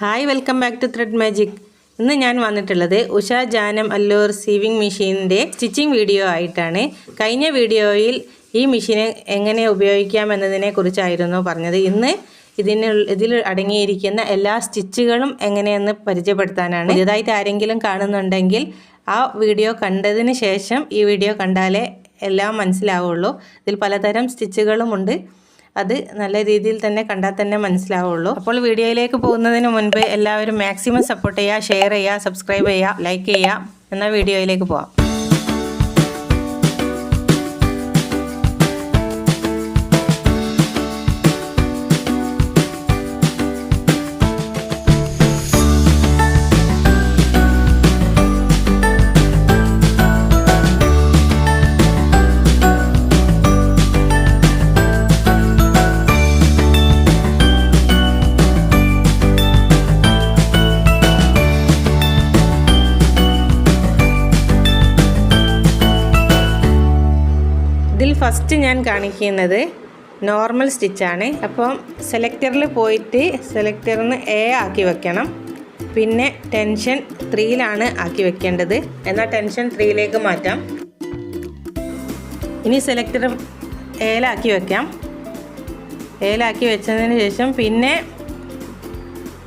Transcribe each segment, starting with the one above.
Hi welcome back to thread magic. ഇന്ന് ഞാൻ വന്നിട്ടുള്ളത് ഉഷ ജാനം അല്ലൂർ സീവിങ് മെഷീനിൻ്റെ സ്റ്റിച്ചിങ് വീഡിയോ ആയിട്ടാണ്. കഴിഞ്ഞ വീഡിയോയിൽ ഈ മെഷീന് എങ്ങനെ ഉപയോഗിക്കാം എന്നതിനെ കുറിച്ചായിരുന്നു പറഞ്ഞത്. ഇന്ന് ഇതിൽ അടങ്ങിയിരിക്കുന്ന എല്ലാ സ്റ്റിച്ചുകളും എങ്ങനെയെന്ന് പരിചയപ്പെടുത്താനാണ്. പുതിയതായിട്ട് ആരെങ്കിലും കാണുന്നുണ്ടെങ്കിൽ ആ വീഡിയോ കണ്ടതിന് ശേഷം ഈ വീഡിയോ കണ്ടാലേ എല്ലാം മനസ്സിലാവുള്ളൂ. ഇതിൽ പലതരം സ്റ്റിച്ചുകളുമുണ്ട്. അത് നല്ല രീതിയിൽ തന്നെ കണ്ടാൽ തന്നെ മനസ്സിലാവുള്ളൂ. അപ്പോൾ വീഡിയോയിലേക്ക് പോകുന്നതിന് മുൻപ് എല്ലാവരും മാക്സിമം സപ്പോർട്ട് ചെയ്യുക, ഷെയർ ചെയ്യുക, സബ്സ്ക്രൈബ് ചെയ്യുക, ലൈക്ക് ചെയ്യുക. എന്നാൽ വീഡിയോയിലേക്ക് പോവാം. ഫസ്റ്റ് ഞാൻ കാണിക്കുന്നത് നോർമൽ സ്റ്റിച്ചാണ്. അപ്പം സെലക്ടറിൽ പോയിട്ട് സെലക്ടറിന് എ ആക്കി വെക്കണം. പിന്നെ ടെൻഷൻ 3യിലാണ് ആക്കി വെക്കേണ്ടത്. എന്നാൽ ടെൻഷൻ 3യിലേക്ക് മാറ്റാം. ഇനി സെലക്ടർ എയിലാക്കി വെക്കാം. എയിലാക്കി വെച്ചതിന് ശേഷം പിന്നെ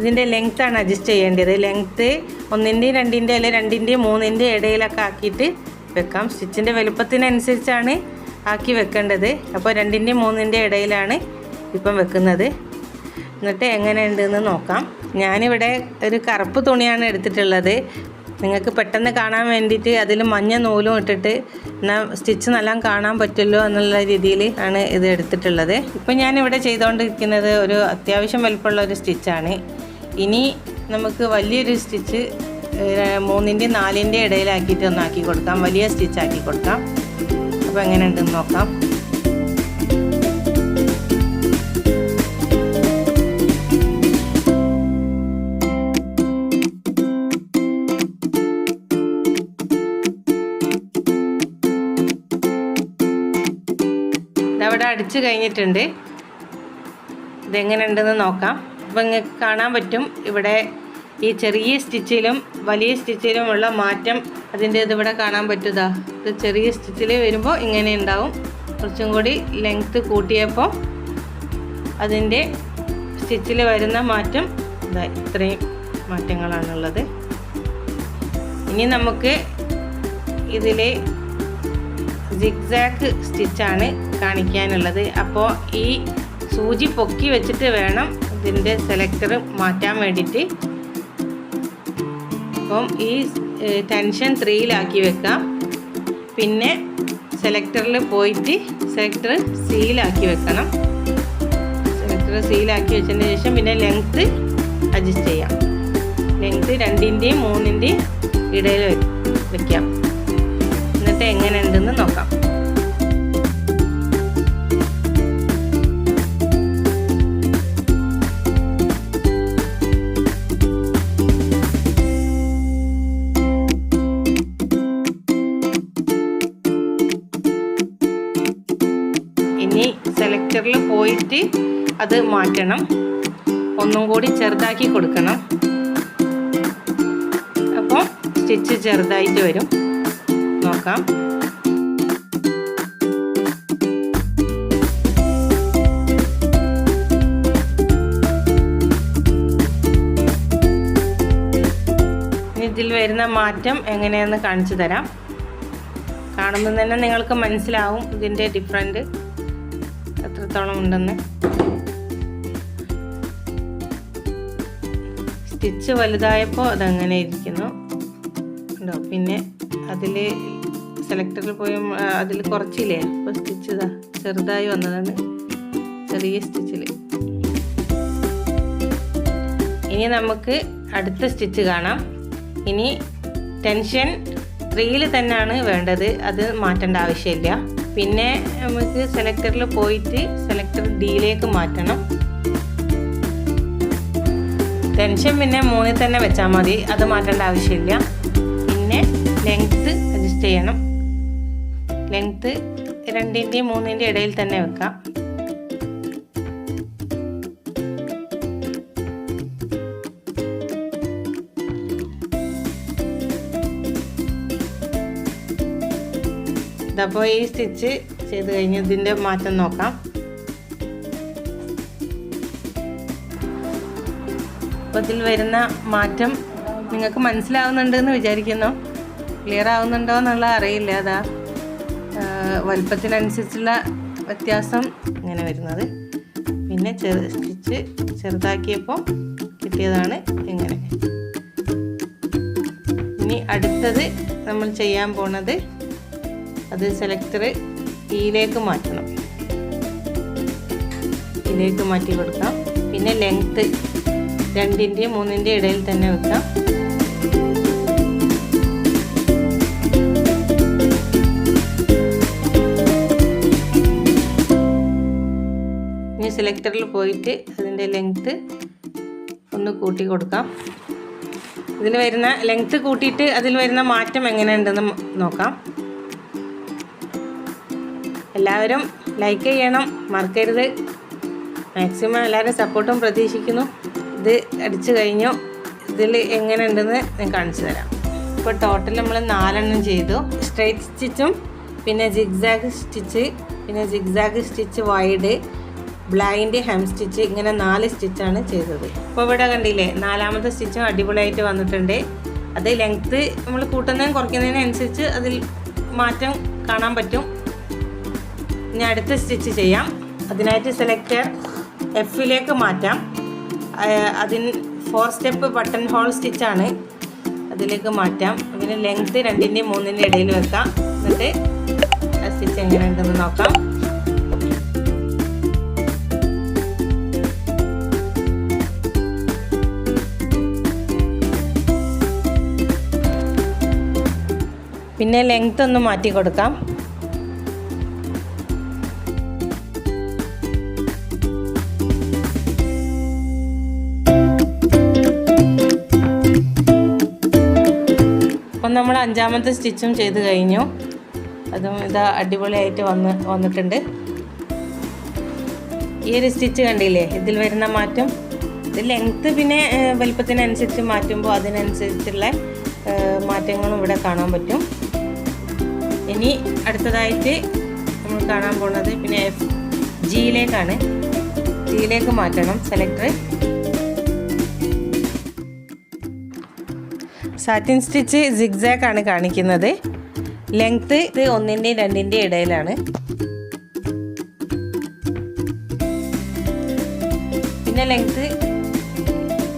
ഇതിൻ്റെ ലെങ്ത്താണ് അഡ്ജസ്റ്റ് ചെയ്യേണ്ടത്. ലെങ്ത്ത് 1ൻ്റെയും 2ൻ്റെയും അല്ലെങ്കിൽ 2ൻ്റെയും 3ൻ്റെയും ഇടയിലൊക്കെ ആക്കിയിട്ട് വെക്കാം. സ്റ്റിച്ചിൻ്റെ വലുപ്പത്തിനനുസരിച്ചാണ് ആക്കി വെക്കേണ്ടത്. അപ്പോൾ 2ൻ്റെയും 3ൻ്റെയും ഇടയിലാണ് ഇപ്പം വെക്കുന്നത്. എന്നിട്ട് എങ്ങനെയുണ്ടെന്ന് നോക്കാം. ഞാനിവിടെ ഒരു കറുപ്പ് തുണിയാണ് എടുത്തിട്ടുള്ളത്. നിങ്ങൾക്ക് പെട്ടെന്ന് കാണാൻ വേണ്ടിയിട്ട് അതിൽ മഞ്ഞ നൂലും ഇട്ടിട്ട് എന്നാൽ സ്റ്റിച്ച് നല്ല കാണാൻ പറ്റുമല്ലോ എന്നുള്ള രീതിയിൽ ആണ് ഇത് എടുത്തിട്ടുള്ളത്. ഇപ്പം ഞാനിവിടെ ചെയ്തുകൊണ്ടിരിക്കുന്നത് ഒരു അത്യാവശ്യം വലുപ്പമുള്ള ഒരു സ്റ്റിച്ചാണ്. ഇനി നമുക്ക് വലിയൊരു സ്റ്റിച്ച് 3ൻ്റെയും 4ൻ്റെയും ഇടയിലാക്കിയിട്ട് ഒന്നാക്കി കൊടുക്കാം. വലിയ സ്റ്റിച്ചാക്കി കൊടുക്കാം. അപ്പോൾ എങ്ങനെ ഉണ്ടെന്ന് നോക്കാം. ഇതവിടെ അടിച്ചു കഴിഞ്ഞിട്ടുണ്ട്. ഇതെങ്ങനെ ഉണ്ടെന്ന് നോക്കാം. അപ്പോൾ നിങ്ങൾക്ക് കാണാൻ പറ്റും ഇവിടെ ഈ ചെറിയ സ്റ്റിച്ചിലും വലിയ സ്റ്റിച്ചിലുമുള്ള മാറ്റം അതിൻ്റെ ഇതിവിടെ കാണാൻ പറ്റുക. ഇത് ചെറിയ സ്റ്റിച്ചിൽ വരുമ്പോൾ ഇങ്ങനെ ഉണ്ടാവും. കുറച്ചും കൂടി ലെങ്ത്ത് കൂട്ടിയപ്പോൾ അതിൻ്റെ സ്റ്റിച്ചിൽ വരുന്ന മാറ്റം ഇത്രയും മാറ്റങ്ങളാണുള്ളത്. ഇനി നമുക്ക് ഇതിൽ സിഗ്സാഗ് സ്റ്റിച്ചാണ് കാണിക്കാനുള്ളത്. അപ്പോൾ ഈ സൂചി പൊക്കി വെച്ചിട്ട് വേണം ഇതിൻ്റെ സെലക്ടർ മാറ്റാൻ വേണ്ടിയിട്ട്. അപ്പം ഈ ടെൻഷൻ 3യിലാക്കി വെക്കാം. പിന്നെ സെലക്ടറിൽ പോയിട്ട് സെലക്ടർ സിയിലാക്കി വെക്കണം. സെലക്ടർ സിയിലാക്കി വെച്ചതിന് ശേഷം പിന്നെ ലെങ്ത്ത് അഡ്ജസ്റ്റ് ചെയ്യാം. ലെങ്ത്ത് 2ൻ്റെയും 3ൻ്റെയും ഇടയിൽ വെക്കാം. എന്നിട്ട് എങ്ങനെ ഉണ്ടെന്ന് നോക്കാം. സെലക്ടറിൽ പോയിട്ട് അത് മാറ്റണം. ഒന്നും കൂടി ചെറുതാക്കി കൊടുക്കണം. അപ്പോൾ സ്റ്റിച്ച് ചെറുതായിട്ട് വരും. നോക്കാം. ഇതിൽ വരുന്ന മാറ്റം എങ്ങനെയെന്ന് കാണിച്ചു തരാം. കാണുമ്പോൾ തന്നെ നിങ്ങൾക്ക് മനസ്സിലാവും ഇതിൻ്റെ ഡിഫറൻറ്റ് എത്രത്തോളം ഉണ്ടെന്ന്. സ്റ്റിച്ച് വലുതായപ്പോൾ അതങ്ങനെ ഇരിക്കുന്നു ഉണ്ടോ. പിന്നെ അതിൽ സെലക്ടറിൽ പോയി അതിൽ കുറച്ചില്ലേ, അപ്പോൾ സ്റ്റിച്ച് ചെറുതായി വന്നതാണ് ചെറിയ സ്റ്റിച്ചിൽ. ഇനി നമുക്ക് അടുത്ത സ്റ്റിച്ച് കാണാം. ഇനി ടെൻഷൻ 3യിൽ തന്നെയാണ് വേണ്ടത്. അത് മാറ്റേണ്ട ആവശ്യമില്ല. പിന്നെ നമുക്ക് സെലക്ടറിൽ പോയിട്ട് സെലക്ടർ ഡിയിലേക്ക് മാറ്റണം. ടെൻഷൻ പിന്നെ 3ൽ തന്നെ വെച്ചാൽ മതി. അത് മാറ്റേണ്ട ആവശ്യമില്ല. പിന്നെ ലെങ്ത്ത് അഡ്ജസ്റ്റ് ചെയ്യണം. ലെങ്ത്ത് 2ൻ്റെയും 3ൻ്റെയും ഇടയിൽ തന്നെ വെക്കാം. ഇതപ്പോൾ ഈ സ്റ്റിച്ച് ചെയ്ത് കഴിഞ്ഞ് ഇതിൻ്റെ മാറ്റം നോക്കാം. അപ്പോൾ ഇതിൽ വരുന്ന മാറ്റം നിങ്ങൾക്ക് മനസ്സിലാവുന്നുണ്ടെന്ന് വിചാരിക്കുന്നു. ക്ലിയർ ആവുന്നുണ്ടോ എന്നുള്ളത് അറിയില്ല. അതാ വലുപ്പത്തിനനുസരിച്ചുള്ള വ്യത്യാസം ഇങ്ങനെ വരുന്നത്. പിന്നെ സ്റ്റിച്ച് ചെറുതാക്കിയപ്പോൾ കിട്ടിയതാണ് ഇങ്ങനെ. ഇനി അടുത്തത് നമ്മൾ ചെയ്യാൻ പോണത് അത് സെലക്ടർ ഇതിലേക്ക് മാറ്റണം. ഇതിലേക്ക് മാറ്റി കൊടുക്കാം. പിന്നെ ലെങ്ത്ത് 2-ൻ്റെയും 3-ൻ്റെയും ഇടയിൽ തന്നെ വെക്കാം. ഇനി സെലക്ടറിൽ പോയിട്ട് അതിൻ്റെ ലെങ്ത്ത് ഒന്ന് കൂട്ടി കൊടുക്കാം. ഇതിൽ വരുന്ന ലെങ്ത്ത് കൂട്ടിയിട്ട് അതിൽ വരുന്ന മാറ്റം എങ്ങനെയുണ്ടെന്ന് നോക്കാം. എല്ലാവരും ലൈക്ക് ചെയ്യണം, മറക്കരുത്. മാക്സിമം എല്ലാവരും സപ്പോർട്ടും പ്രതീക്ഷിക്കുന്നു. ഇത് അടിച്ചു കഴിഞ്ഞു. ഇതിൽ എങ്ങനെയുണ്ടെന്ന് ഞാൻ കാണിച്ചു തരാം. ഇപ്പോൾ ടോട്ടൽ നമ്മൾ 4 ചെയ്തു. സ്ട്രെയിറ്റ് സ്റ്റിച്ചും പിന്നെ സിഗ്സാഗ് സ്റ്റിച്ച്, പിന്നെ zigzag stitch wide, blind hem stitch, ഇങ്ങനെ 4 സ്റ്റിച്ചാണ് ചെയ്തത്. ഇപ്പോൾ ഇവിടെ കണ്ടില്ലേ 4ാമത്തെ സ്റ്റിച്ചും അടിപൊളിയായിട്ട് വന്നിട്ടുണ്ട്. അത് ലെങ്ത്ത് നമ്മൾ കൂട്ടുന്നതിനും കുറയ്ക്കുന്നതിനനുസരിച്ച് അതിൽ മാറ്റം കാണാൻ പറ്റും. ഇനി അടുത്ത സ്റ്റിച്ച് ചെയ്യാം. അതിനായിട്ട് സെലക്ടർ എഫിലേക്ക് മാറ്റാം. 4 സ്റ്റെപ്പ് ബട്ടൺ ഹോൾ സ്റ്റിച്ചാണ്, അതിലേക്ക് മാറ്റാം. പിന്നെ ലെങ്ത്ത് 2-ൻ്റെയും 3-ൻ്റെയും ഇടയിൽ വെക്കാം. എന്നിട്ട് ആ സ്റ്റിച്ച് എങ്ങനെയുണ്ടെന്ന് നോക്കാം. പിന്നെ ലെങ്ത്ത് ഒന്ന് മാറ്റി കൊടുക്കാം. അപ്പം നമ്മൾ 5ാമത്തെ സ്റ്റിച്ചും ചെയ്ത് കഴിഞ്ഞു. അതും ഇതാ അടിപൊളിയായിട്ട് വന്നിട്ടുണ്ട്. ഈ ഒരു സ്റ്റിച്ച് കണ്ടില്ലേ, ഇതിൽ വരുന്ന മാറ്റം. ഇത് ലെങ്ത്ത് പിന്നെ വലുപ്പത്തിനനുസരിച്ച് മാറ്റുമ്പോൾ അതിനനുസരിച്ചുള്ള മാറ്റങ്ങളും ഇവിടെ കാണാൻ പറ്റും. ഇനി അടുത്തതായിട്ട് നമ്മൾ കാണാൻ പോകുന്നത് പിന്നെ ജിയിലേക്കാണ്. ജിയിലേക്ക് മാറ്റണം സെലക്ടർ. സാറ്റിൻ സ്റ്റിച്ച് സിഗ്സാഗ് ആണ് കാണിക്കുന്നത്. ലെങ്ത്ത് 1-ൻ്റെയും 2-ൻ്റെയും ഇടയിലാണ്. പിന്നെ ലെങ്ത്ത്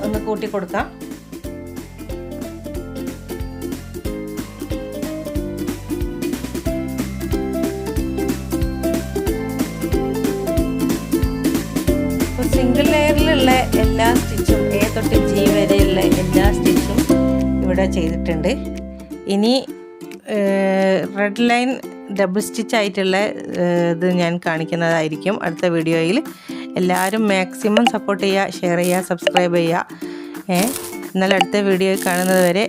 ഒന്ന് കൂട്ടി കൊടുക്കാം. സിംഗിൾ ലെയറിലുള്ള എല്ലാ സ്റ്റിച്ചും A തൊട്ട് G വരെയുള്ള എല്ലാ സ്റ്റിച്ചും ഇവിടെ ചെയ്തിട്ടുണ്ട്. ഇനി റെഡ് ലൈൻ ഡബിൾ സ്റ്റിച്ച് ആയിട്ടുള്ള ഇത് ഞാൻ കാണിക്കുന്നതായിരിക്കും അടുത്ത വീഡിയോയിൽ. എല്ലാവരും മാക്സിമം സപ്പോർട്ട് ചെയ്യുക, ഷെയർ ചെയ്യുക, സബ്സ്ക്രൈബ് ചെയ്യുക. എന്നാൽ അടുത്ത വീഡിയോയിൽ കാണുന്നത് വരെ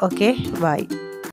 ഓക്കെ, ബൈ.